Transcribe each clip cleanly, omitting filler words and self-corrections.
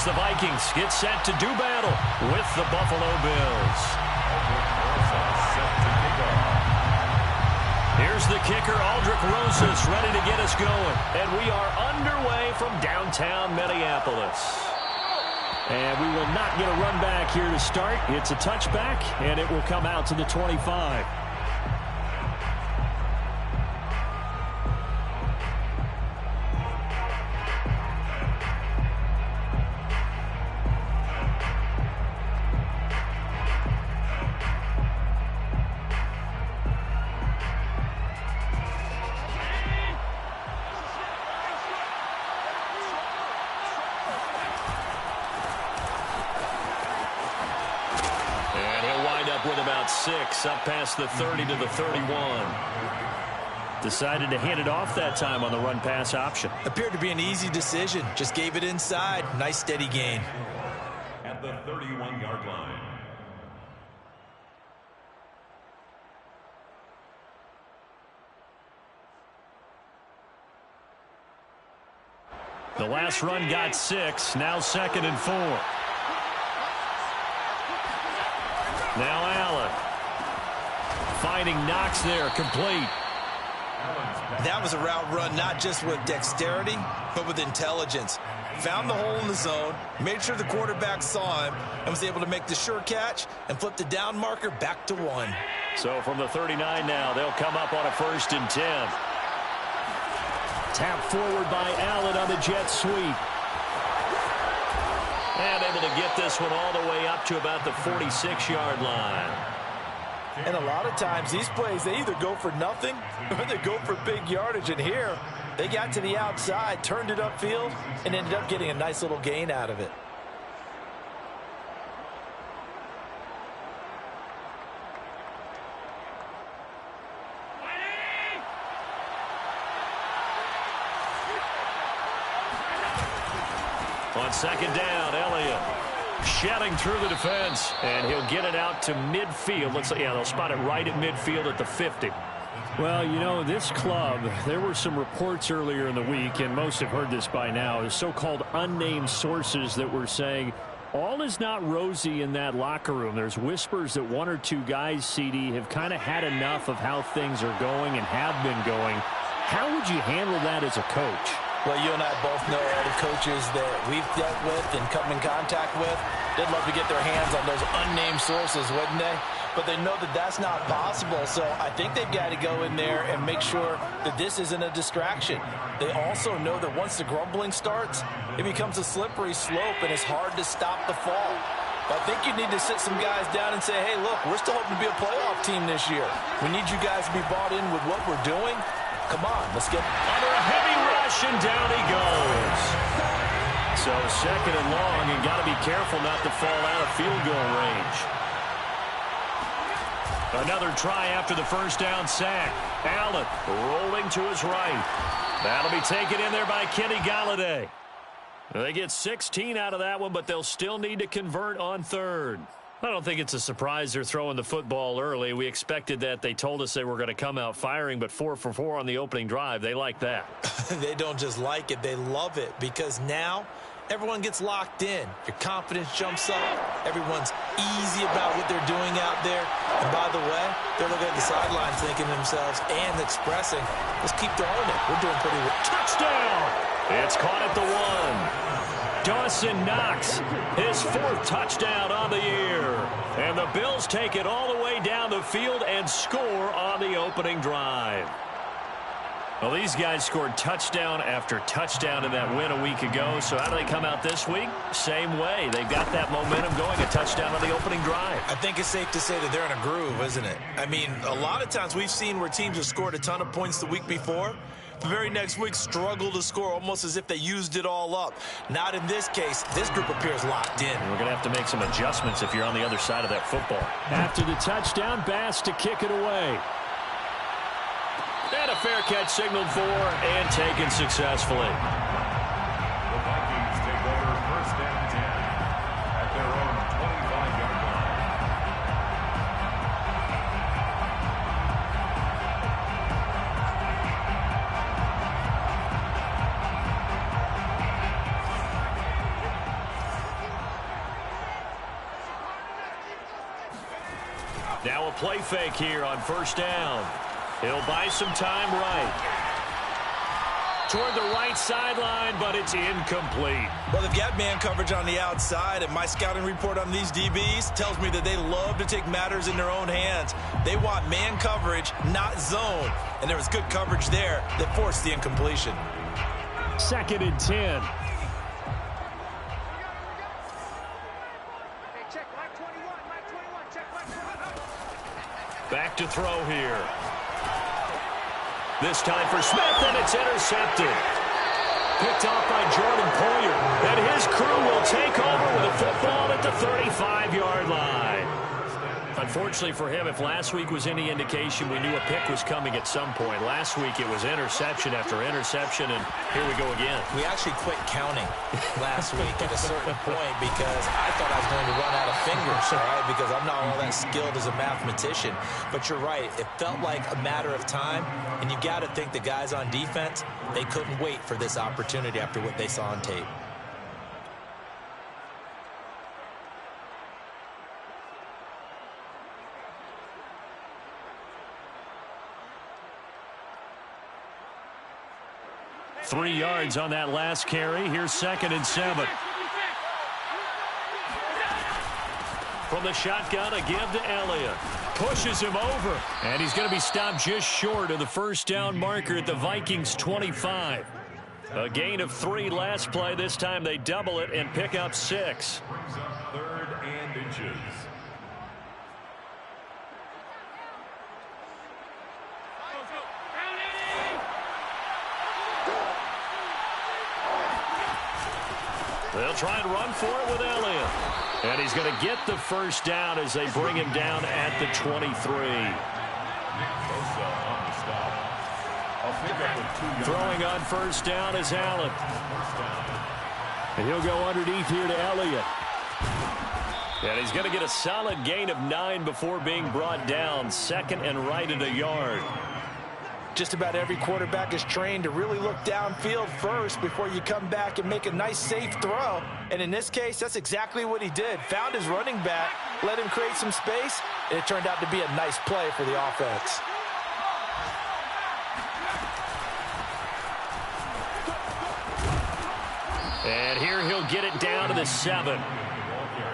the Vikings get set to do battle with the Buffalo Bills. Here's the kicker, Aldrich Rosas, ready to get us going. And we are underway from downtown Minneapolis. And we will not get a run back here to start. It's a touchback, and it will come out to the 25. With about 6 up past the 30 to the 31. Decided to hand it off that time on the run pass option. Appeared to be an easy decision. Just gave it inside. Nice steady gain. At the 31-yard line. The last run got 6. Now 2nd and 4. Now Allen. Finding Knox there, complete. That was a route run not just with dexterity, but with intelligence. Found the hole in the zone, made sure the quarterback saw him, and was able to make the sure catch and flip the down marker back to 1. So from the 39 now, they'll come up on a 1st and 10. Tap forward by Allen on the jet sweep. And able to get this one all the way up to about the 46-yard line. And a lot of times these plays, they either go for nothing or they go for big yardage. And here, they got to the outside, turned it upfield, and ended up getting a nice little gain out of it. On 2nd down, Elliott shedding through the defense, and he'll get it out to midfield. Looks like, yeah, they'll spot it right at midfield at the 50. Well, you know, this club, there were some reports earlier in the week, and most have heard this by now, the so-called unnamed sources that were saying all is not rosy in that locker room. There's whispers that 1 or 2 guys, CD, have kind of had enough of how things are going and have been going. How would you handle that as a coach? Well, you and I both know all the coaches that we've dealt with and come in contact with. They'd love to get their hands on those unnamed sources, wouldn't they? But they know that that's not possible, so I think they've got to go in there and make sure that this isn't a distraction. They also know that once the grumbling starts, it becomes a slippery slope, and it's hard to stop the fall. But I think you need to sit some guys down and say, hey, look, we're still hoping to be a playoff team this year. We need you guys to be bought in with what we're doing. Come on, let's get under a heavy rush, and down he goes. So 2nd and long, and got to be careful not to fall out of field goal range. Another try after the 1st down sack. Allen rolling to his right. That'll be taken in there by Kenny Golladay. They get 16 out of that one, but they'll still need to convert on 3rd. I don't think it's a surprise they're throwing the football early. We expected that. They told us they were going to come out firing, but 4 for 4 on the opening drive. They like that. They don't just like it, they love it, because now everyone gets locked in. Your confidence jumps up. Everyone's easy about what they're doing out there. And by the way, they're looking at the sidelines thinking to themselves and expressing, let's keep throwing it. We're doing pretty well. Touchdown! It's caught at the 1. Dawson Knox, his 4th touchdown on the year. And the Bills take it all the way down the field and score on the opening drive. Well, these guys scored touchdown after touchdown in that win a week ago. So how do they come out this week? Same way. They've got that momentum going, a touchdown on the opening drive. I think it's safe to say that they're in a groove, isn't it? I mean, a lot of times we've seen where teams have scored a ton of points the week before. The very next week struggle to score almost as if they used it all up. Not in this case. This group appears locked in. We're going to have to make some adjustments if you're on the other side of that football. After the touchdown, Bass to kick it away. And a fair catch signaled for and taken successfully. The Vikings take over 1st and 10 at their own 25-yard line. Now a play fake here on first down. He'll buy some time right. Toward the right sideline, but it's incomplete. Well, they've got man coverage on the outside, and my scouting report on these DBs tells me that they love to take matters in their own hands. They want man coverage, not zone. And there was good coverage there that forced the incompletion. 2nd and 10. Back to throw here. This time for Smith, and it's intercepted. Picked off by Jordan Poyer. And his crew will take over with a football at the 35-yard line. Unfortunately for him, if last week was any indication, we knew a pick was coming at some point. Last week it was interception after interception, and here we go again. We actually quit counting last week at a certain point because I thought I was going to run out of fingers, all right, because I'm not all that skilled as a mathematician. But you're right. It felt like a matter of time, and you got to think the guys on defense, they couldn't wait for this opportunity after what they saw on tape. Three yards on that last carry. Here's 2nd and 7. From the shotgun, a give to Elliott. Pushes him over. And he's going to be stopped just short of the first down marker at the Vikings 25. A gain of 3 last play. This time they double it and pick up 6. 3rd and inches. They'll try and run for it with Elliott. And he's going to get the first down as they bring him down at the 23. Throwing on first down is Allen. And he'll go underneath here to Elliott. And he's going to get a solid gain of 9 before being brought down. 2nd and right at a yard. Just about every quarterback is trained to really look downfield first before you come back and make a nice, safe throw. And in this case, that's exactly what he did. Found his running back, let him create some space, and it turned out to be a nice play for the offense. And here he'll get it down to the 7.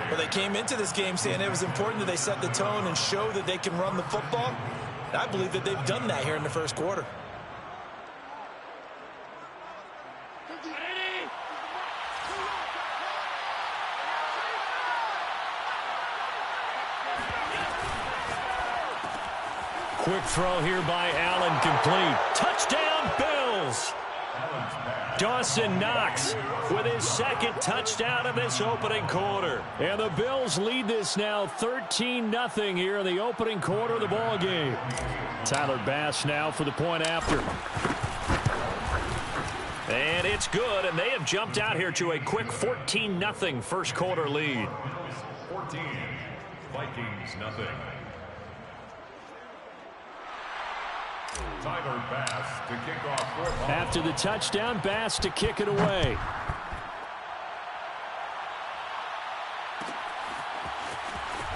Well, they came into this game saying it was important that they set the tone and show that they can run the football. I believe that they've done that here in the first quarter. Quick throw here by Allen, complete. Touchdown, Bills! Dawson Knox with his 2nd touchdown of this opening quarter. And the Bills lead this now 13-0 here in the opening quarter of the ball game. Tyler Bass now for the point after. And it's good, and they have jumped out here to a quick 14-0 first quarter lead. 14, Vikings nothing. Tyler Bass to kick off for ball. After the touchdown, Bass to kick it away.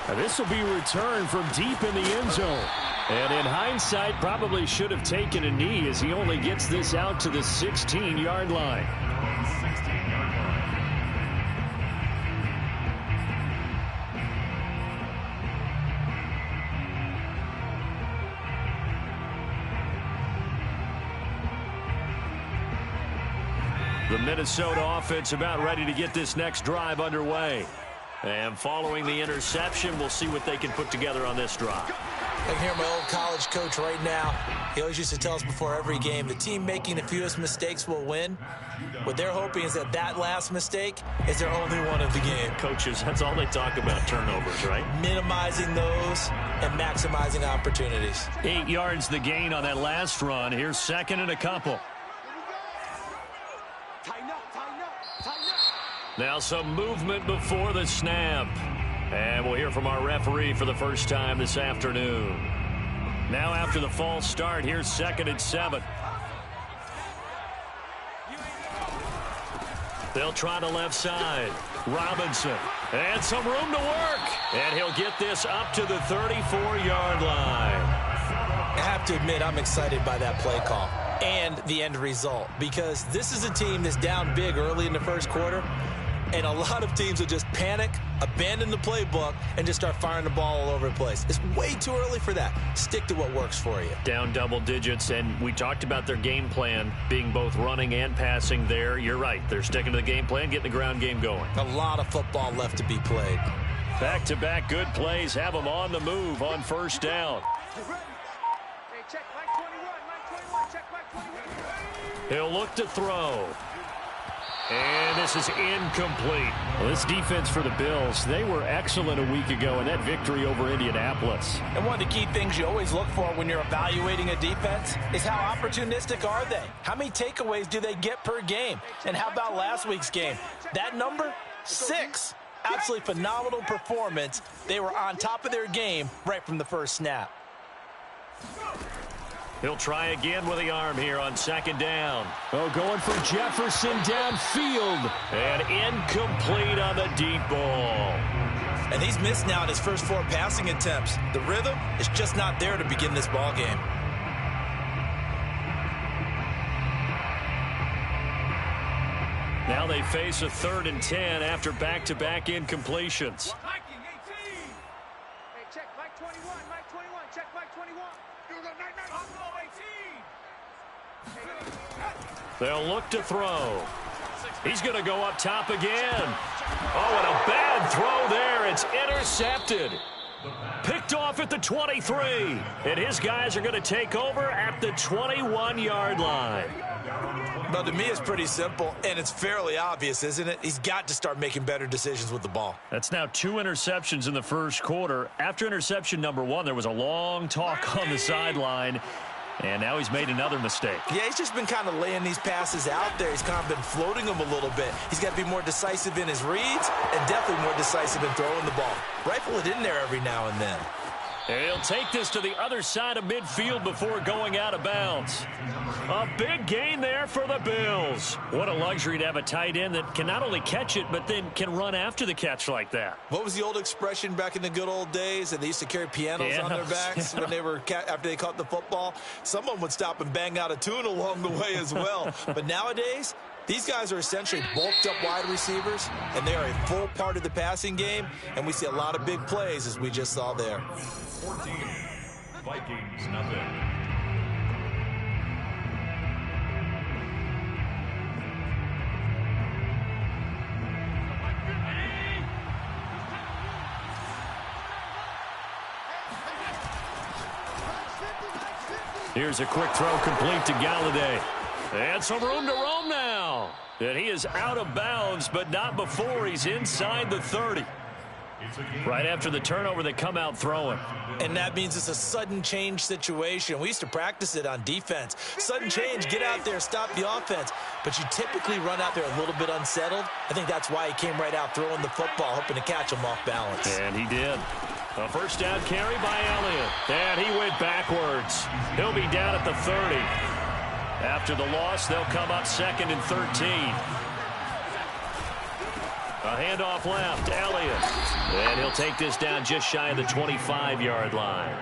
And this will be returned from deep in the end zone. And in hindsight, probably should have taken a knee as he only gets this out to the 16-yard line. 16-yard line. The Minnesota offense about ready to get this next drive underway. And following the interception, we'll see what they can put together on this drive. I can hear my old college coach right now. He always used to tell us before every game, the team making the fewest mistakes will win. What they're hoping is that that last mistake is their only one of the game. Coaches, that's all they talk about, turnovers, right? Minimizing those and maximizing opportunities. 8 yards the gain on that last run. Here's 2nd and a couple. Now some movement before the snap. And we'll hear from our referee for the first time this afternoon. Now after the false start, here's 2nd and 7. They'll try the left side. Robinson. And some room to work. And he'll get this up to the 34-yard line. I have to admit, I'm excited by that play call and the end result, because this is a team that's down big early in the first quarter, and a lot of teams will just panic, abandon the playbook, and just start firing the ball all over the place. It's way too early for that. Stick to what works for you. Down double digits, and we talked about their game plan being both running and passing there. You're right. They're sticking to the game plan, getting the ground game going. A lot of football left to be played. Back-to-back good plays have them on the move on first down. Check Mike 21, check Mike 21. He'll look to throw. And this is incomplete. Well, this defense for the Bills, they were excellent a week ago in that victory over Indianapolis. And one of the key things you always look for when you're evaluating a defense is how opportunistic are they? How many takeaways do they get per game? And how about last week's game? That number? 6. Absolutely phenomenal performance. They were on top of their game right from the first snap. He'll try again with the arm here on second down. Oh, going for Jefferson downfield. And incomplete on the deep ball. And he's missed now in his first 4 passing attempts. The rhythm is just not there to begin this ball game. Now they face a 3rd and 10 after back-to-back incompletions. Viking 18. Hey, check Mike 21, Mike 21, check Mike 21. They'll look to throw. He's going to go up top again. Oh, and a bad throw there. It's intercepted. Picked off at the 23. And his guys are going to take over at the 21-yard line. But to me, it's pretty simple, and it's fairly obvious, isn't it? He's got to start making better decisions with the ball. That's now 2 interceptions in the first quarter. After interception number 1, there was a long talk on the sideline. And now he's made another mistake. Yeah, he's just been kind of laying these passes out there. He's kind of been floating them a little bit. He's got to be more decisive in his reads and definitely more decisive in throwing the ball. Rifle it in there every now and then. And he'll take this to the other side of midfield before going out of bounds. A big gain there for the Bills. What a luxury to have a tight end that can not only catch it, but then can run after the catch like that. What was the old expression back in the good old days? And they used to carry pianos on their backs when they were after they caught the football. Someone would stop and bang out a tune along the way as well. But nowadays, these guys are essentially bulked up wide receivers, and they are a full part of the passing game, and we see a lot of big plays as we just saw there. 14, Vikings, nothing. Here's a quick throw complete to Galladay. And some room to roam now. And he is out of bounds, but not before he's inside the 30. Right after the turnover, they come out throwing. And that means it's a sudden change situation. We used to practice it on defense. Sudden change, get out there, stop the offense. But you typically run out there a little bit unsettled. I think that's why he came right out throwing the football, hoping to catch him off balance. And he did. A first down carry by Elliott. And he went backwards. He'll be down at the 30. After the loss, they'll come up 2nd and 13. A handoff left, Elliott. And he'll take this down just shy of the 25-yard line.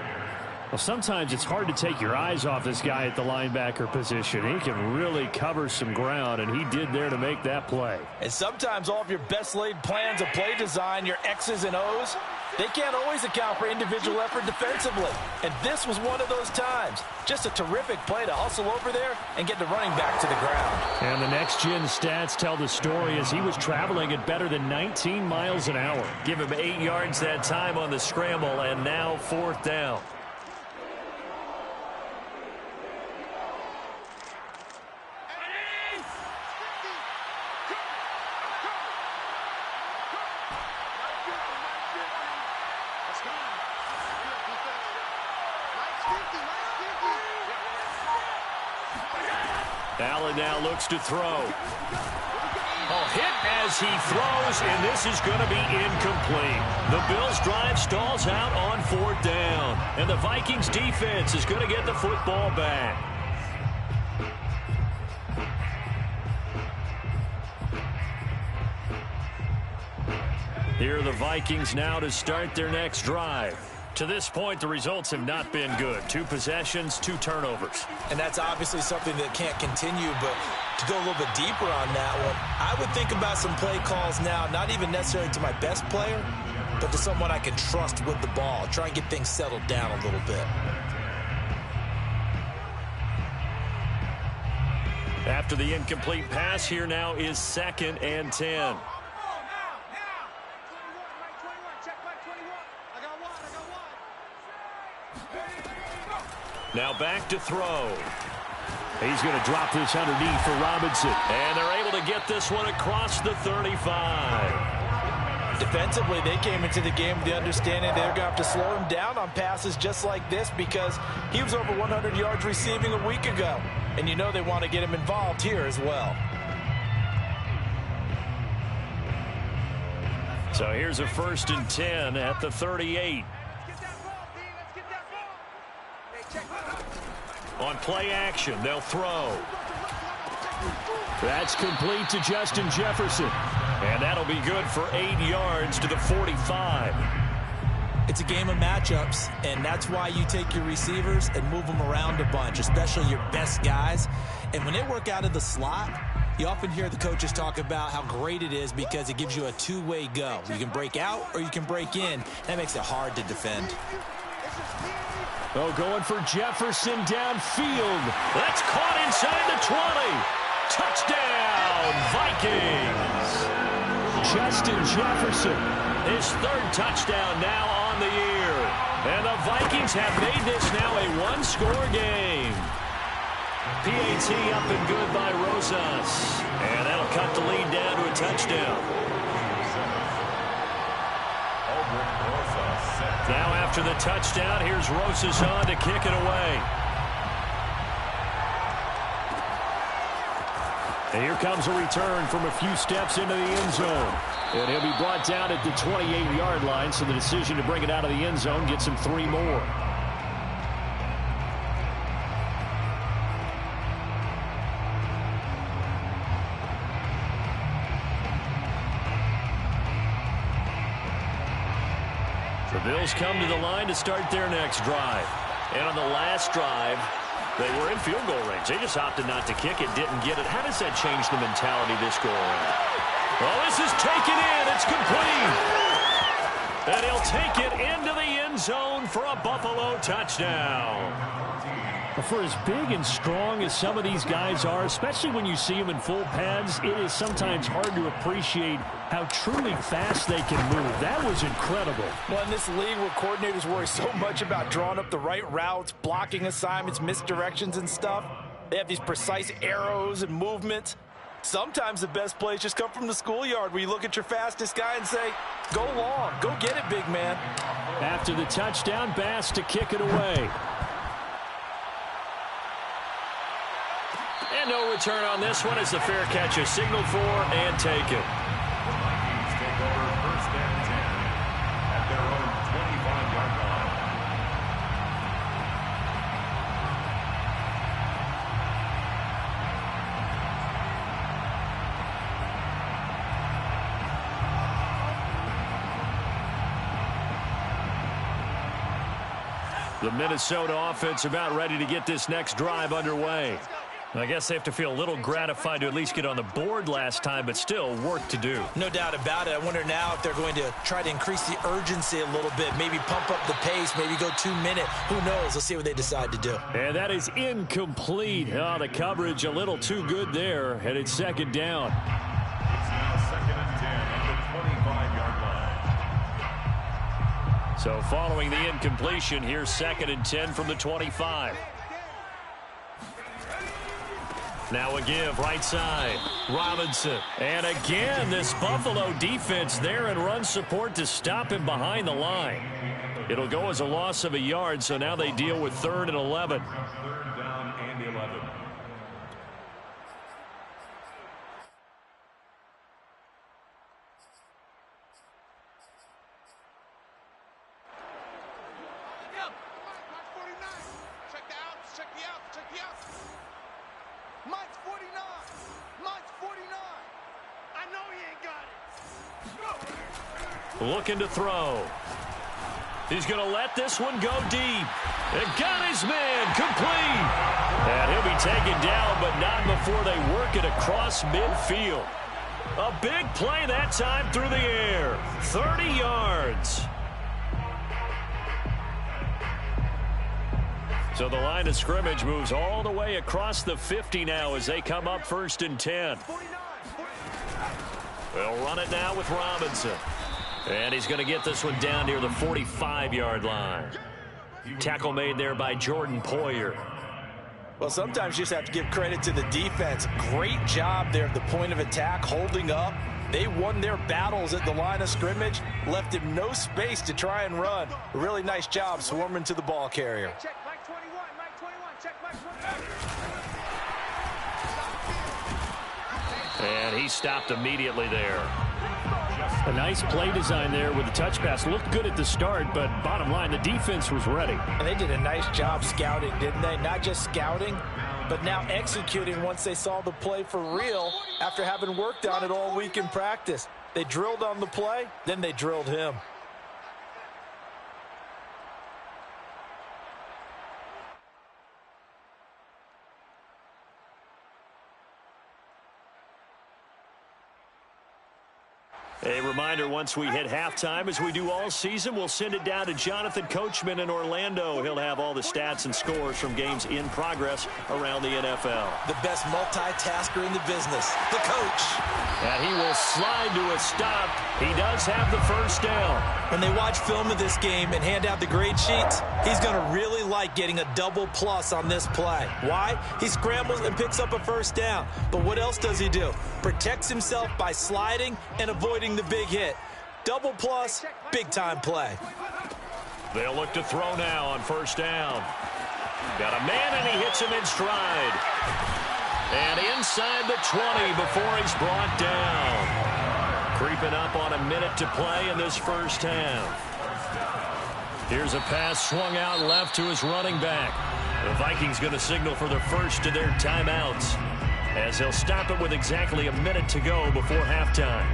Well, sometimes it's hard to take your eyes off this guy at the linebacker position. He can really cover some ground, and he did there to make that play. And sometimes all of your best laid plans of play design, your X's and O's, they can't always account for individual effort defensively. And this was one of those times. Just a terrific play to hustle over there and get the running back to the ground. And the next-gen stats tell the story as he was traveling at better than 19 miles an hour. Give him 8 yards that time on the scramble, and now 4th down. Allen now looks to throw. A hit as he throws, and this is going to be incomplete. The Bills' drive stalls out on 4th down, and the Vikings' defense is going to get the football back. Here are the Vikings now to start their next drive. To this point, the results have not been good. 2 possessions, 2 turnovers. And that's obviously something that can't continue, but to go a little bit deeper on that one, I would think about some play calls now, not even necessarily to my best player, but to someone I can trust with the ball. Try and get things settled down a little bit. After the incomplete pass, here now is 2nd and 10. Now back to throw. He's going to drop this underneath for Robinson. And they're able to get this one across the 35. Defensively, they came into the game with the understanding they're going to have to slow him down on passes just like this because he was over 100 yards receiving a week ago. And you know they want to get him involved here as well. So here's a 1st and 10 at the 38. On play action, they'll throw. That's complete to Justin Jefferson. And that'll be good for 8 yards to the 45. It's a game of matchups, and that's why you take your receivers and move them around a bunch, especially your best guys. And when they work out of the slot, you often hear the coaches talk about how great it is because it gives you a two-way go. You can break out or you can break in. That makes it hard to defend. Oh, going for Jefferson downfield. That's caught inside the 20. Touchdown, Vikings. Justin Jefferson. His 3rd touchdown now on the year. And the Vikings have made this now a 1-score game. PAT up and good by Rosas. And that'll cut the lead down to a touchdown. Now after the touchdown, here's Rosas on to kick it away. And here comes a return from a few steps into the end zone. And he'll be brought down at the 28-yard line, so the decision to bring it out of the end zone gets him 3 more. The Bills come to the line to start their next drive. And on the last drive, they were in field goal range. They just opted not to kick it, didn't get it. How does that change the mentality this go around? Well, this is taken in. It's complete. And he'll take it into the end zone for a Buffalo touchdown. For as big and strong as some of these guys are, especially when you see them in full pads, it is sometimes hard to appreciate how truly fast they can move. That was incredible. Well, in this league where coordinators worry so much about drawing up the right routes, blocking assignments, misdirections and stuff, they have these precise arrows and movements. Sometimes the best plays just come from the schoolyard where you look at your fastest guy and say, go long, go get it, big man. After the touchdown, Bass to kick it away. And no return on this one as the fair catch is signaled for and taken. Vikings take over 1st and 10 at their own 25-yard line. The Minnesota offense about ready to get this next drive underway. I guess they have to feel a little gratified to at least get on the board last time, but still work to do. No doubt about it. I wonder now if they're going to try to increase the urgency a little bit, maybe pump up the pace, maybe go 2-minute. Who knows? Let's see what they decide to do. And that is incomplete. Oh, the coverage a little too good there, and it's 2nd down. It's now 2nd and 10 at the 25-yard line. So following the incompletion, here's 2nd and 10 from the 25. Now a give, right side. Robinson. And again, this Buffalo defense there in run support to stop him behind the line. It'll go as a loss of a yard, so now they deal with 3rd and 11. 3rd down and 11. Mike's 49. Mike's 49. I know he ain't got it. looking to throw. He's going to let this one go deep. And got his man complete. And he'll be taken down, but not before they work it across midfield. A big play that time through the air. 30 yards. So the line of scrimmage moves all the way across the 50 now as they come up 1st and 10. They'll run it now with Robinson. And he's going to get this one down near the 45-yard line. Tackle made there by Jordan Poyer. Well, sometimes you just have to give credit to the defense. Great job there at the point of attack, holding up. They won their battles at the line of scrimmage, left him no space to try and run. A really nice job swarming to the ball carrier. Check Mike 21, Mike 21, check Mike 21. And he stopped immediately there. A nice play design there with the touch pass. Looked good at the start, but bottom line, the defense was ready. And they did a nice job scouting, didn't they? Not just scouting, but now executing once they saw the play for real after having worked on it all week in practice. They drilled on the play, then they drilled him. A reminder, once we hit halftime, as we do all season, we'll send it down to Jonathan Coachman in Orlando. He'll have all the stats and scores from games in progress around the NFL. The best multitasker in the business, the coach. And he will slide to a stop. He does have the first down. When they watch film of this game and hand out the grade sheets, he's going to really like getting a double plus on this play. Why? He scrambles and picks up a first down. But what else does he do? Protects himself by sliding and avoiding the big hit. Double plus, big-time play. They'll look to throw now on first down. Got a man, and he hits him in stride. And inside the 20 before he's brought down. Creeping up on a minute to play in this first half. Here's a pass swung out left to his running back. The Vikings going to signal for the first of their timeouts, as they'll stop it with exactly a minute to go before halftime.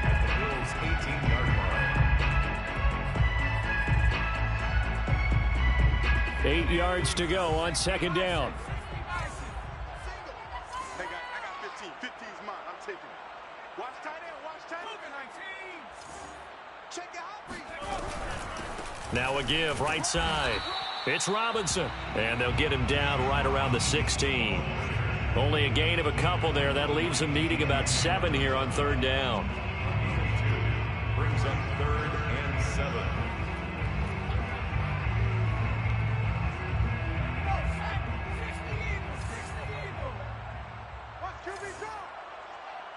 At the Bills' 18-yard line. 8 yards to go on second down. Hey, guys, I got 15. 15's mine. I'm taking it. Watch tight end. Watch tight end. 19. Check your outreach. Now a give right side. It's Robinson. And they'll get him down right around the 16. Only a gain of a couple there. That leaves them needing about 7 here on third down. Brings up 3rd and 7. Watch QB drop.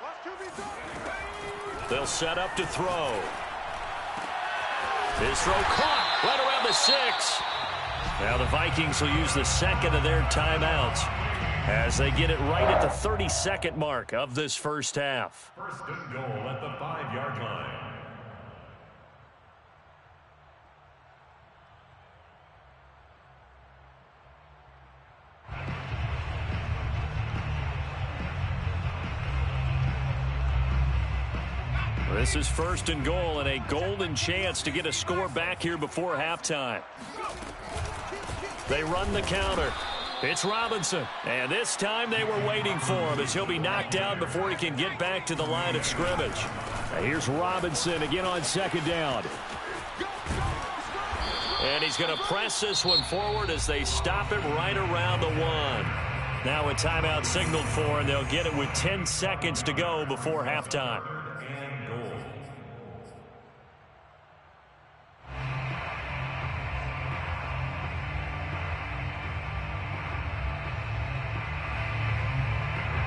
Watch QB drop. They'll set up to throw. His throw caught right around the 6. Now the Vikings will use the second of their timeouts as they get it right at the 32nd mark of this first half. First and goal at the 5-yard line. This is first and goal and a golden chance to get a score back here before halftime. They run the counter. It's Robinson, and this time they were waiting for him as he'll be knocked down before he can get back to the line of scrimmage. Now here's Robinson again on second down. And he's going to press this one forward as they stop it right around the 1. Now a timeout signaled for, and they'll get it with 10 seconds to go before halftime. And goal.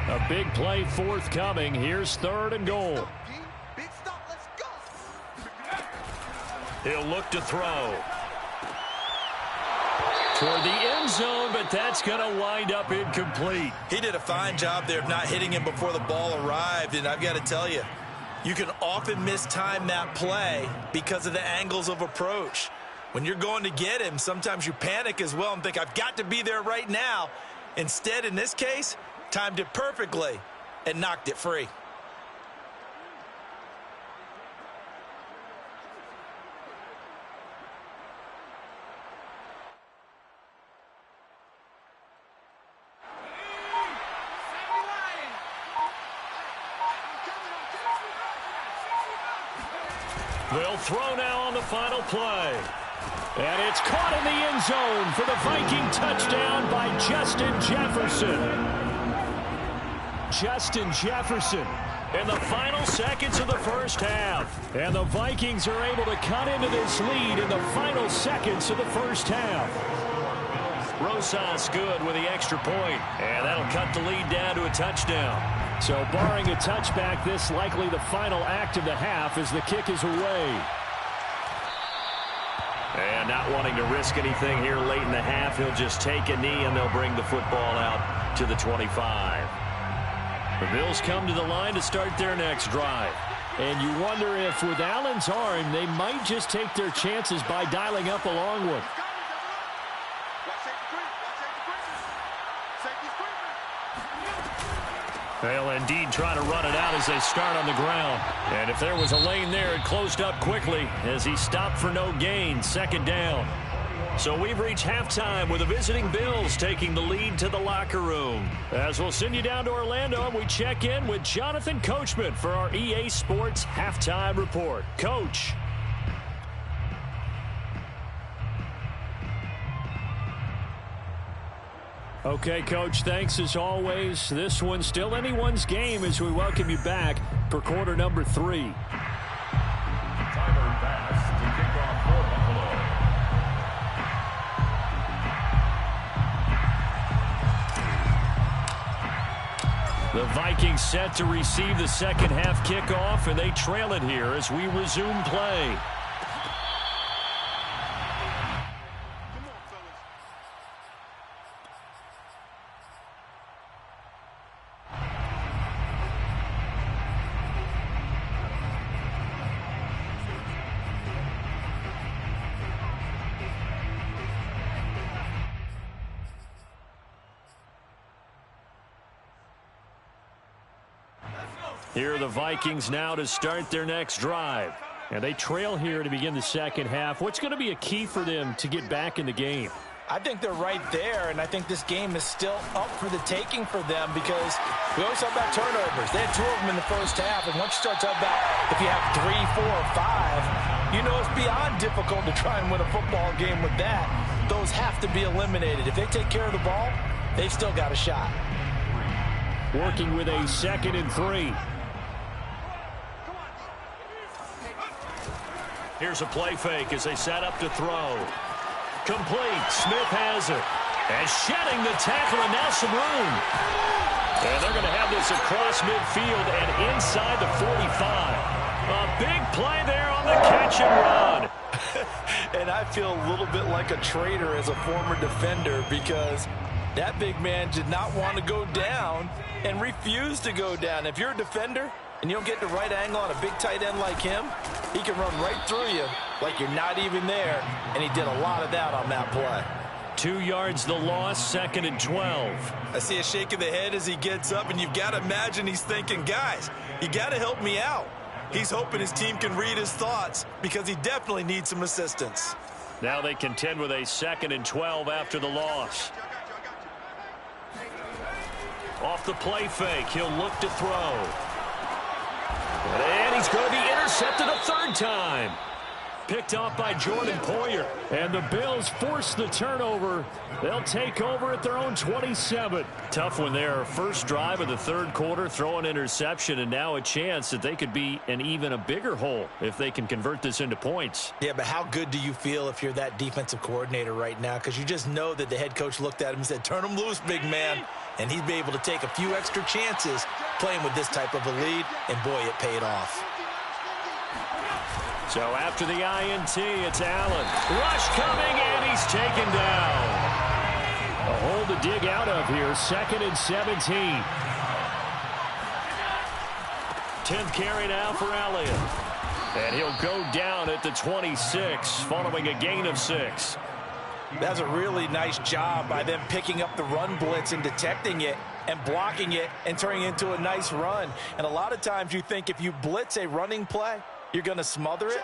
A big play forthcoming. Here's third and goal. Big stop. Let's go. He'll look to throw toward the end zone, but that's going to wind up incomplete. He did a fine job there of not hitting him before the ball arrived, and I've got to tell you, you can often mistime that play because of the angles of approach. When you're going to get him, sometimes you panic as well and think, I've got to be there right now. Instead, in this case, timed it perfectly and knocked it free. They'll throw now on the final play. And it's caught in the end zone for the Viking touchdown by Justin Jefferson. Justin Jefferson in the final seconds of the first half. And the Vikings are able to cut into this lead in the final seconds of the first half. Rosas good with the extra point, and that'll cut the lead down to a touchdown. So barring a touchback, this likely the final act of the half as the kick is away. And not wanting to risk anything here late in the half, he'll just take a knee and they'll bring the football out to the 25. The Bills come to the line to start their next drive. And you wonder if with Allen's arm, they might just take their chances by dialing up a long one. They'll indeed try to run it out as they start on the ground. And if there was a lane there, it closed up quickly as he stopped for no gain. Second down. So we've reached halftime with the visiting Bills taking the lead to the locker room. As we'll send you down to Orlando, and we check in with Jonathan Coachman for our EA Sports Halftime Report. Coach. Okay, Coach, thanks as always. This one's still anyone's game as we welcome you back for quarter number 3. Tyler Bass to kick off for Buffalo. The Vikings set to receive the second half kickoff, and they trail it here as we resume play. Here are the Vikings now to start their next drive. And they trail here to begin the second half. What's going to be a key for them to get back in the game? I think they're right there, and I think this game is still up for the taking for them because we always talk about turnovers. They had 2 of them in the first half, and once you start talking about if you have 3, 4, or 5, you know it's beyond difficult to try and win a football game with that. Those have to be eliminated. If they take care of the ball, they've still got a shot. Working with a 2nd and 3. Here's a play fake as they set up to throw. Complete. Smith has it. And shedding the tackle, and now some room. And they're going to have this across midfield and inside the 45. A big play there on the catch and run. And I feel a little bit like a traitor as a former defender because that big man did not want to go down and refused to go down. If you're a defender and you don't get the right angle on a big tight end like him, he can run right through you like you're not even there, and he did a lot of that on that play. 2 yards the loss, 2nd and 12. I see a shake of the head as he gets up, and you've got to imagine he's thinking, guys, you got to help me out. He's hoping his team can read his thoughts because he definitely needs some assistance. Now they contend with a 2nd and 12 after the loss. Off the play fake, he'll look to throw. And he's going to be intercepted a 3rd time. Picked off by Jordan Poyer. And the Bills force the turnover. They'll take over at their own 27. Tough one there. First drive of the 3rd quarter, throw an interception, and now a chance that they could be in even a bigger hole if they can convert this into points. Yeah, but how good do you feel if you're that defensive coordinator right now? Because you just know that the head coach looked at him and said, turn him loose, big man. And he'd be able to take a few extra chances playing with this type of a lead, and boy, it paid off. So after the INT, it's Allen. Rush coming, and he's taken down. A hole to dig out of here, 2nd and 17. 10th carry now for Elliott. And he'll go down at the 26, following a gain of 6. That's a really nice job by them picking up the run blitz and detecting it and blocking it and turning it into a nice run. And a lot of times you think if you blitz a running play, you're going to smother it.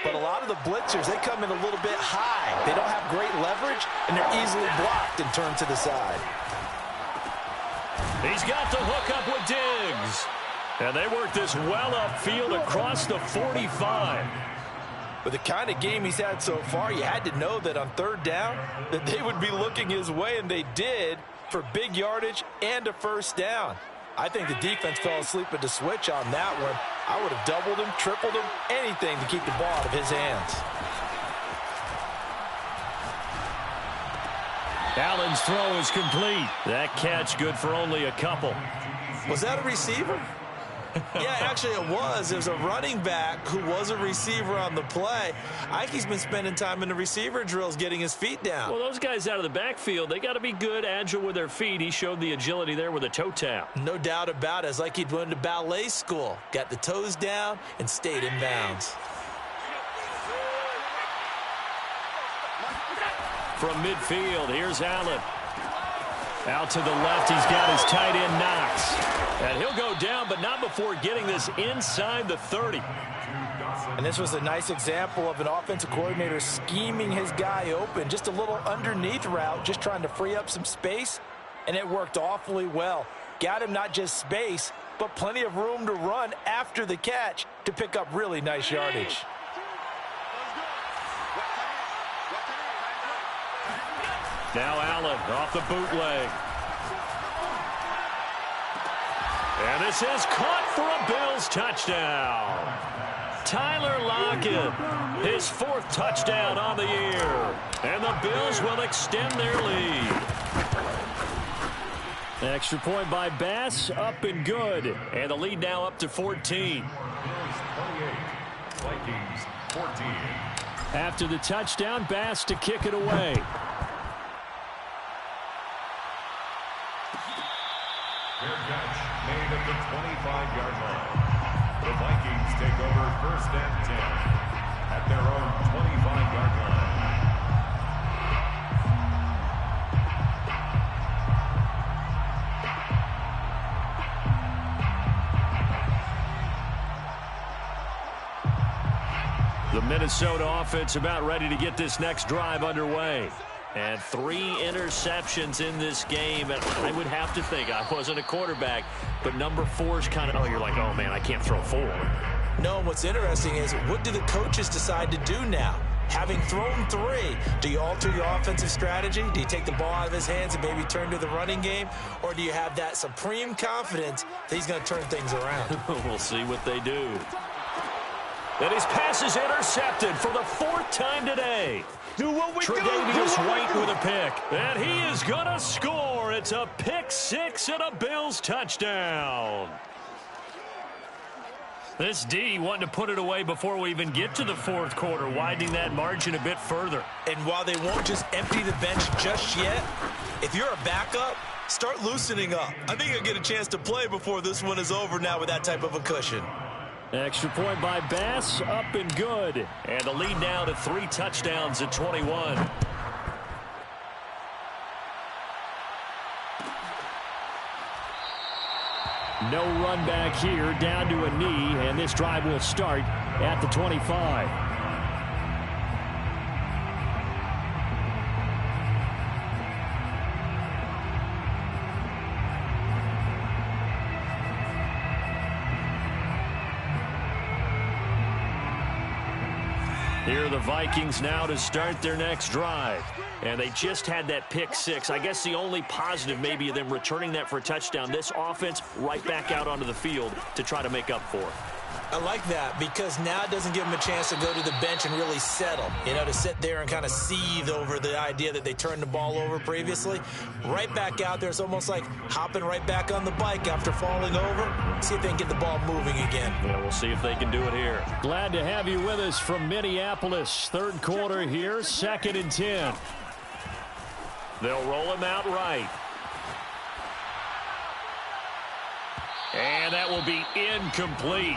But a lot of the blitzers, they come in a little bit high. They don't have great leverage, and they're easily blocked and turned to the side. He's got the hook up with Diggs. And they work this well upfield across the 45. With the kind of game he's had so far, you had to know that on third down that they would be looking his way, and they did, for big yardage and a first down. I think the defense fell asleep at the switch on that one. I would have doubled him, tripled him, anything to keep the ball out of his hands. Allen's throw is complete. That catch good for only a couple. Was that a receiver? Yeah, actually it was. There's a running back who was a receiver on the play. Ike's been spending time in the receiver drills getting his feet down. Well, those guys out of the backfield, they got to be good, agile with their feet. He showed the agility there with a toe tap. No doubt about it. It's like he'd went to ballet school. Got the toes down and stayed in bounds. From midfield, here's Allen. Out to the left, he's got his tight end Knox. And he'll go down, but not before getting this inside the 30. And this was a nice example of an offensive coordinator scheming his guy open. Just a little underneath route, just trying to free up some space. And it worked awfully well. Got him not just space, but plenty of room to run after the catch to pick up really nice yardage. Now Allen off the bootleg. And this is caught for a Bills touchdown. Tyler Lockett, his 4th touchdown on the year. And the Bills will extend their lead. Extra point by Bass, up and good. And the lead now up to 14. Bills 28, Vikings 14. After the touchdown, Bass to kick it away. Fair catch made at the 25-yard line. The Vikings take over 1st and 10 at their own 25-yard line. The Minnesota offense about ready to get this next drive underway. And 3 interceptions in this game. And I would have to think, I wasn't a quarterback, but number 4 is kind of, oh, you're like, oh, man, I can't throw 4. No, what's interesting is, what do the coaches decide to do now? Having thrown 3, do you alter your offensive strategy? Do you take the ball out of his hands and maybe turn to the running game? Or do you have that supreme confidence that he's going to turn things around? We'll see what they do. And his pass is intercepted for the 4th time today. Do what we Tre'Davious White with a pick. And he is going to score. It's a pick 6 and a Bills touchdown. This D wanting to put it away before we even get to the 4th quarter, widening that margin a bit further. And while they won't just empty the bench just yet, if you're a backup, start loosening up. I think you'll get a chance to play before this one is over now with that type of a cushion. Extra point by Bass, up and good. And the lead now to 3 touchdowns at 21. No run back here, down to a knee, and this drive will start at the 25. Here are the Vikings now to start their next drive. And they just had that pick 6. I guess the only positive maybe of them returning that for a touchdown. This offense right back out onto the field to try to make up for it. I like that because now it doesn't give them a chance to go to the bench and really settle, to sit there and kind of seethe over the idea that they turned the ball over previously. Right back out there, it's almost like hopping right back on the bike after falling over. See if they can get the ball moving again. Yeah, we'll see if they can do it here. Glad to have you with us from Minneapolis. 3rd quarter here, 2nd and 10. They'll roll him out right. And that will be incomplete.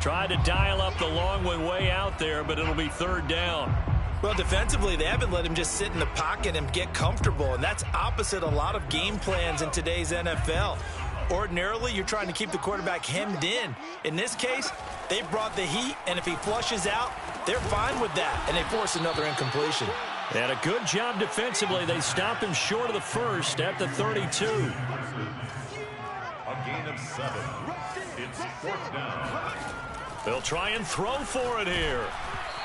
Tried to dial up the long one way out there, but it'll be 3rd down. Well, defensively, they haven't let him just sit in the pocket and get comfortable, and that's opposite a lot of game plans in today's NFL. Ordinarily, you're trying to keep the quarterback hemmed in. In this case, they brought the heat, and if he flushes out, they're fine with that, and they force another incompletion. And a good job defensively. They stopped him short of the 1st at the 32. A gain of 7. It's 4th down. They'll try and throw for it here.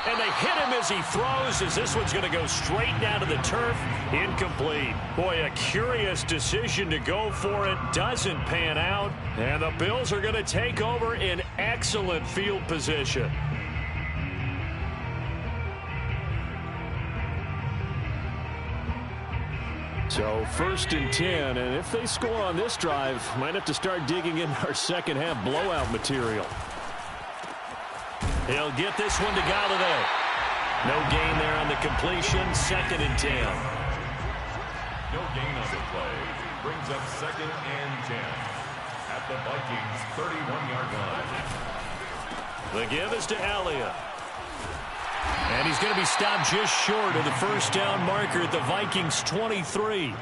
And they hit him as he throws, as this one's going to go straight down to the turf. Incomplete. Boy, a curious decision to go for it. Doesn't pan out. And the Bills are going to take over in excellent field position. So 1st and 10, and if they score on this drive, might have to start digging in our second half blowout material. He'll get this one to Galladay. No gain there on the completion. 2nd and 10. No gain on the play. Brings up 2nd and 10 at the Vikings' 31-yard line. The give is to Elliott. And he's going to be stopped just short of the first down marker at the Vikings' 23.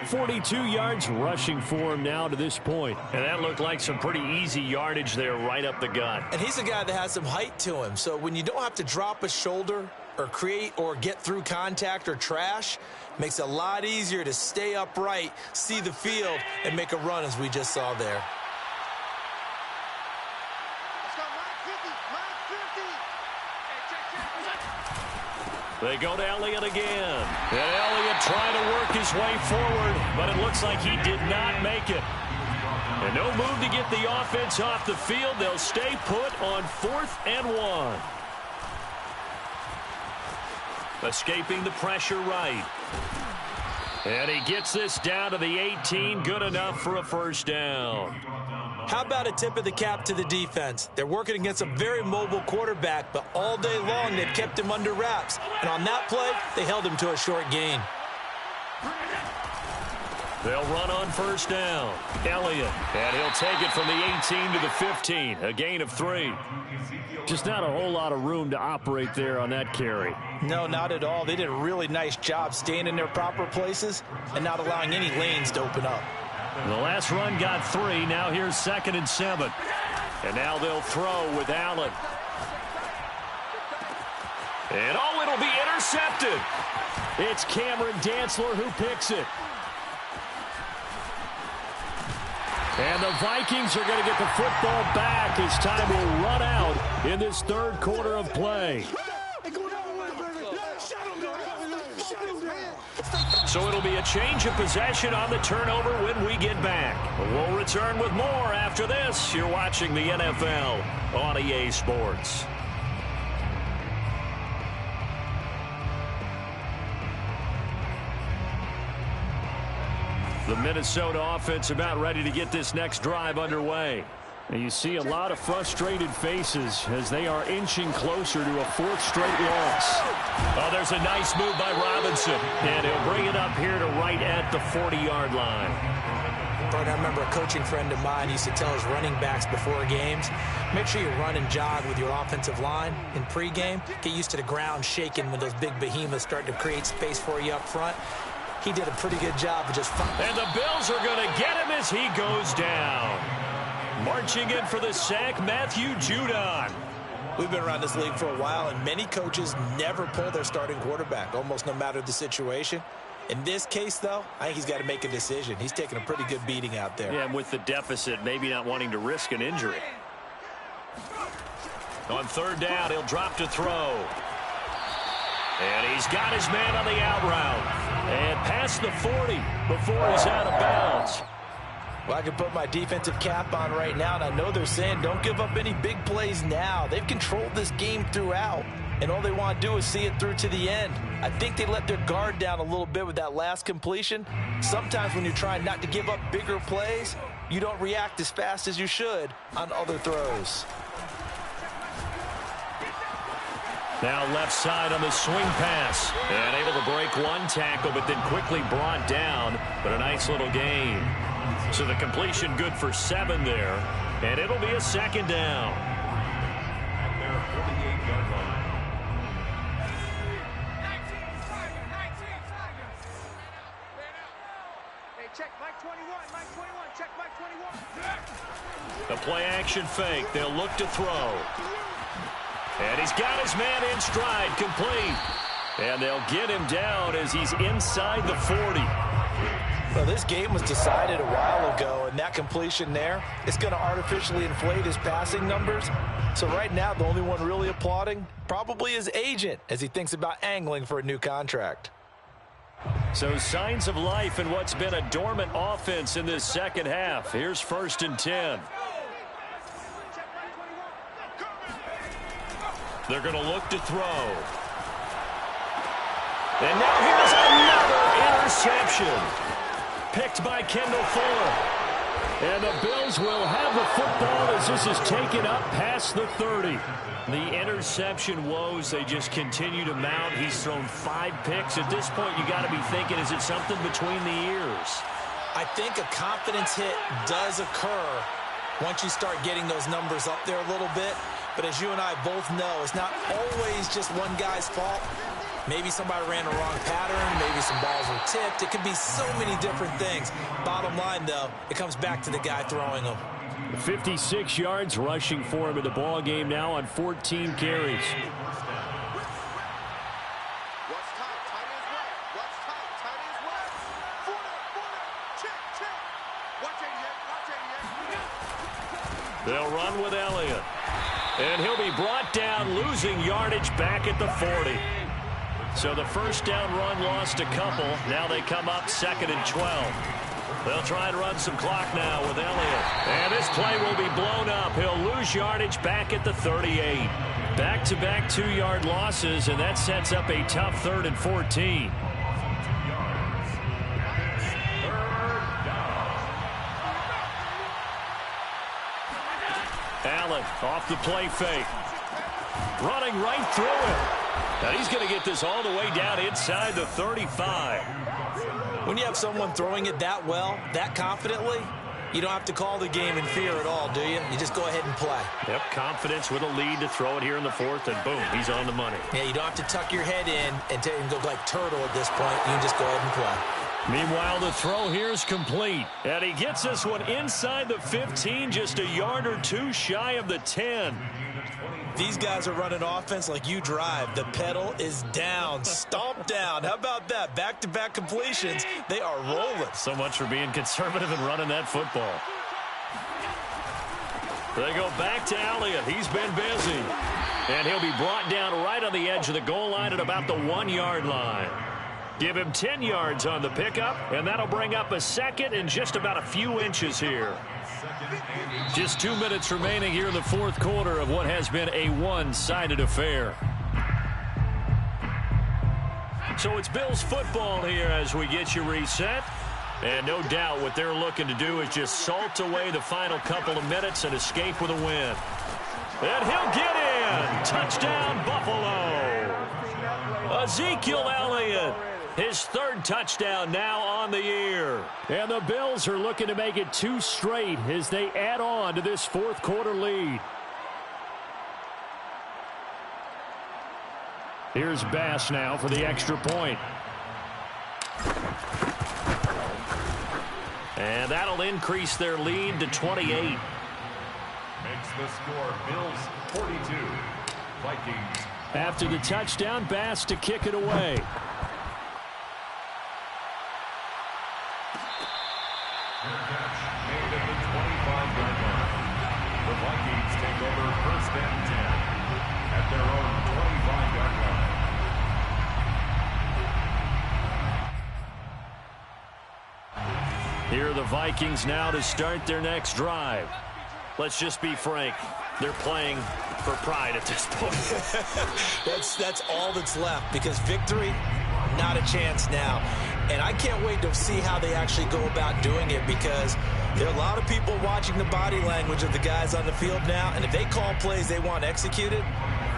42 yards rushing for him now to this point. And that looked like some pretty easy yardage there right up the gut. And he's a guy that has some height to him. So when you don't have to drop a shoulder or create or get through contact or trash, makes it a lot easier to stay upright, see the field, and make a run as we just saw there. They go to Elliott again. And Elliott trying to work his way forward, but it looks like he did not make it. And no move to get the offense off the field. They'll stay put on 4th and 1. Escaping the pressure right. And he gets this down to the 18. Good enough for a first down. How about a tip of the cap to the defense? They're working against a very mobile quarterback, but all day long they've kept him under wraps. And on that play, they held him to a short gain. They'll run on first down. Elliott, and he'll take it from the 18 to the 15. A gain of 3. Just not a whole lot of room to operate there on that carry. No, not at all. They did a really nice job staying in their proper places and not allowing any lanes to open up. The last run got 3. Now here's 2nd and 7. And now they'll throw with Allen. And oh, it'll be intercepted. It's Cameron Dantzler who picks it. And the Vikings are going to get the football back as time will run out in this 3rd quarter of play. So it'll be a change of possession on the turnover when we get back. We'll return with more after this. You're watching the NFL on EA Sports. The Minnesota offense about ready to get this next drive underway. And you see a lot of frustrated faces as they are inching closer to a 4th straight loss. Oh, there's a nice move by Robinson. And he'll bring it up here to right at the 40-yard line. Bart, I remember a coaching friend of mine used to tell his running backs before games, make sure you run and jog with your offensive line in pregame. Get used to the ground shaking when those big behemoths start to create space for you up front. He did a pretty good job of just... And the Bills are going to get him as he goes down. Marching in for the sack, Matthew Judon. We've been around this league for a while, and many coaches never pull their starting quarterback, almost no matter the situation. In this case, though, I think he's got to make a decision. He's taking a pretty good beating out there. Yeah, and with the deficit, maybe not wanting to risk an injury. On 3rd down, he'll drop to throw. And he's got his man on the out route. And past the 40 before he's out of bounds. Well, I can put my defensive cap on right now, and I know they're saying don't give up any big plays now. They've controlled this game throughout, and all they want to do is see it through to the end. I think they let their guard down a little bit with that last completion. Sometimes when you're trying not to give up bigger plays, you don't react as fast as you should on other throws. Now left side on the swing pass. And able to break one tackle, but then quickly brought down. But a nice little gain. So the completion good for 7 there. And it'll be a 2nd down. At their 48-yard line. Hey, check Mike 21, Mike 21, check Mike 21. The play action fake. They'll look to throw. And he's got his man in stride, complete. And they'll get him down as he's inside the 40. Well, this game was decided a while ago, and that completion there, it's going to artificially inflate his passing numbers. So right now, the only one really applauding probably his agent as he thinks about angling for a new contract. So signs of life in what's been a dormant offense in this second half. Here's 1st and 10. They're going to look to throw. And now here's another interception. Picked by Kendall Fuller. And the Bills will have the football as this is taken up past the 30. The interception woes, they just continue to mount. He's thrown 5 picks. At this point, you got to be thinking, is it something between the ears? I think a confidence hit does occur once you start getting those numbers up there a little bit. But as you and I both know, it's not always just one guy's fault. Maybe somebody ran a wrong pattern. Maybe some balls were tipped. It could be so many different things. Bottom line, though, it comes back to the guy throwing them. 56 yards rushing for him in the ball game now on 14 carries. They'll run with Elliott. And he'll be brought down, losing yardage back at the 40. So the first down run lost a couple. Now they come up 2nd and 12. They'll try and run some clock now with Elliott. And this play will be blown up. He'll lose yardage back at the 38. Back-to-back 2-yard losses, and that sets up a tough 3rd and 14. Allen off the play fake. Running right through it. And he's going to get this all the way down inside the 35. When you have someone throwing it that well, that confidently, you don't have to call the game in fear at all, do you? You just go ahead and play. Yep, confidence with a lead to throw it here in the 4th, and boom, he's on the money. Yeah, you don't have to tuck your head in and go like turtle at this point. You can just go ahead and play. Meanwhile, the throw here is complete. And he gets this one inside the 15, just a yard or two shy of the 10. These guys are running offense like you drive. The pedal is down, stomped down. How about that? Back-to-back completions. They are rolling. So much for being conservative and running that football. They go back to Elliott. He's been busy. And he'll be brought down right on the edge of the goal line at about the 1-yard line. Give him 10 yards on the pickup, and that'll bring up a 2nd and just about a few inches here. Just 2 minutes remaining here in the 4th quarter of what has been a one-sided affair. So it's Bills football here as we get you reset. And no doubt what they're looking to do is just salt away the final couple of minutes and escape with a win. And he'll get in. Touchdown, Buffalo. Ezekiel Elliott. His 3rd touchdown now on the year. And the Bills are looking to make it 2 straight as they add on to this 4th quarter lead. Here's Bass now for the extra point. And that'll increase their lead to 28. Makes the score Bills 42, Vikings. After the touchdown, Bass to kick it away. Made at the 25-yard line. The Vikings take over 1st and 10 at their own 25-yard line. Here are the Vikings now to start their next drive. Let's just be frank. They're playing for pride at this point. That's all that's left because victory, not a chance now. And I can't wait to see how they actually go about doing it because there are a lot of people watching the body language of the guys on the field now. And if they call plays they want executed,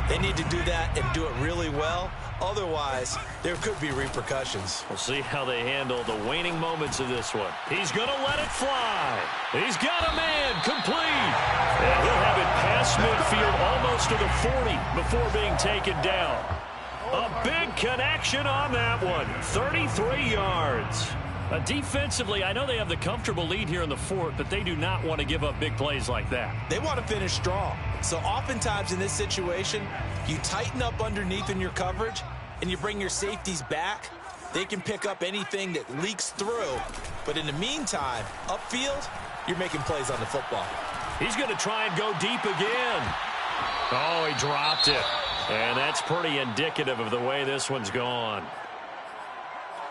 they need to do that and do it really well. Otherwise, there could be repercussions. We'll see how they handle the waning moments of this one. He's going to let it fly. He's got a man complete. And he'll have it past midfield almost to the 40 before being taken down. A big connection on that one. 33 yards. Defensively, I know they have the comfortable lead here in the 4th, but they do not want to give up big plays like that. They want to finish strong. So oftentimes in this situation, you tighten up underneath in your coverage, and you bring your safeties back, They can pick up anything that leaks through. But in the meantime, upfield, you're making plays on the football. He's going to try and go deep again. Oh, he dropped it. And that's pretty indicative of the way this one's gone.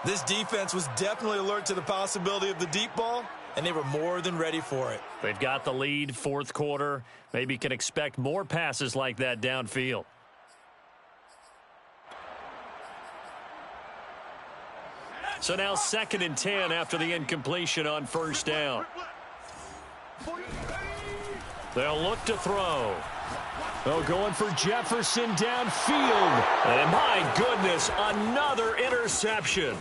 This defense was definitely alert to the possibility of the deep ball, and they were more than ready for it. They've got the lead, fourth quarter. Maybe can expect more passes like that downfield. So now 2nd and 10 after the incompletion on first down. They'll look to throw. Oh, going for Jefferson downfield. And my goodness, another interception.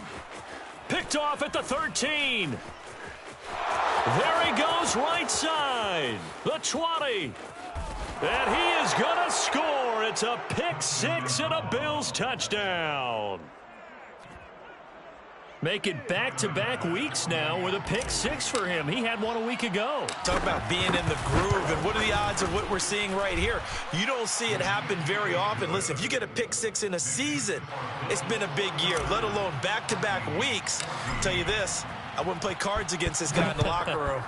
Picked off at the 13. There he goes right side. The 20. And he is going to score. It's a pick six and a Bills touchdown. Make it back-to-back weeks now with a pick six for him. He had one a week ago. Talk about being in the groove, and what are the odds of what we're seeing right here? You don't see it happen very often. Listen, if you get a pick six in a season, it's been a big year, let alone back-to-back weeks. I'll tell you this, I wouldn't play cards against this guy in the locker room.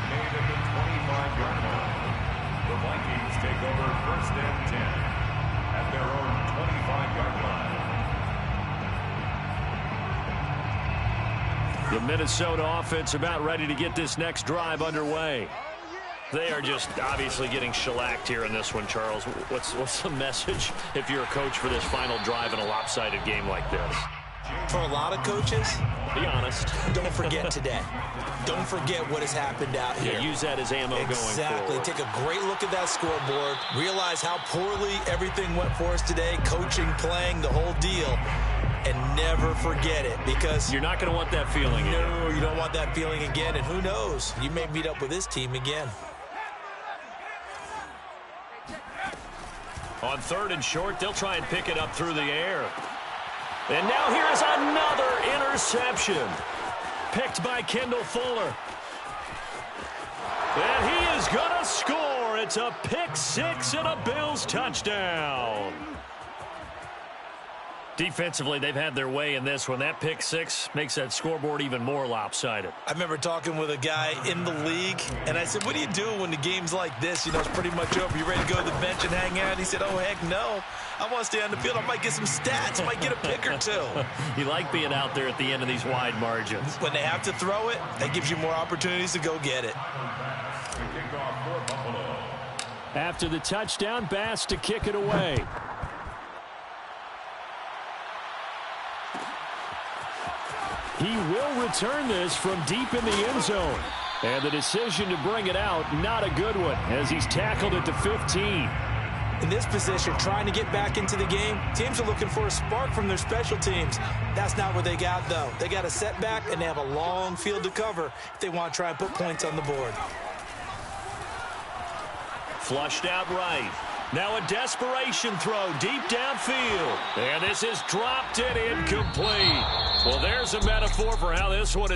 Made at the 25-yard line. The Vikings take over 1st and 10 at their own 25-yard line. The Minnesota offense about ready to get this next drive underway. They are just obviously getting shellacked here in this one, Charles. What's the message if you're a coach for this final drive in a lopsided game like this? For a lot of coaches, be honest. Don't forget today. Don't forget what has happened out here. Yeah, use that as ammo going forward. Exactly. Take a great look at that scoreboard. Realize how poorly everything went for us today. Coaching, playing, the whole deal. And never forget it, because you're not going to want that feeling again. No, you don't want that feeling again. And who knows? You may meet up with this team again. On 3rd and short, they'll try and pick it up through the air. And now here's another interception. Picked by Kendall Fuller. And he is going to score. It's a pick six and a Bills touchdown. Defensively, they've had their way in this one. That pick six makes that scoreboard even more lopsided. I remember talking with a guy in the league, and I said, what do you do when the game's like this? You know, it's pretty much over. You ready to go to the bench and hang out? He said, oh, heck no. I want to stay on the field. I might get some stats. I might get a pick or two. You like being out there at the end of these wide margins. When they have to throw it, that gives you more opportunities to go get it. After the touchdown, Bass to kick it away. He will return this from deep in the end zone. And the decision to bring it out, not a good one, as he's tackled at the 15. In this position, trying to get back into the game, teams are looking for a spark from their special teams. That's not what they got, though. They got a setback, and they have a long field to cover if they want to try and put points on the board. Flushed out right. Now a desperation throw deep downfield. And this is dropped and incomplete. Well, there's a metaphor for how this one is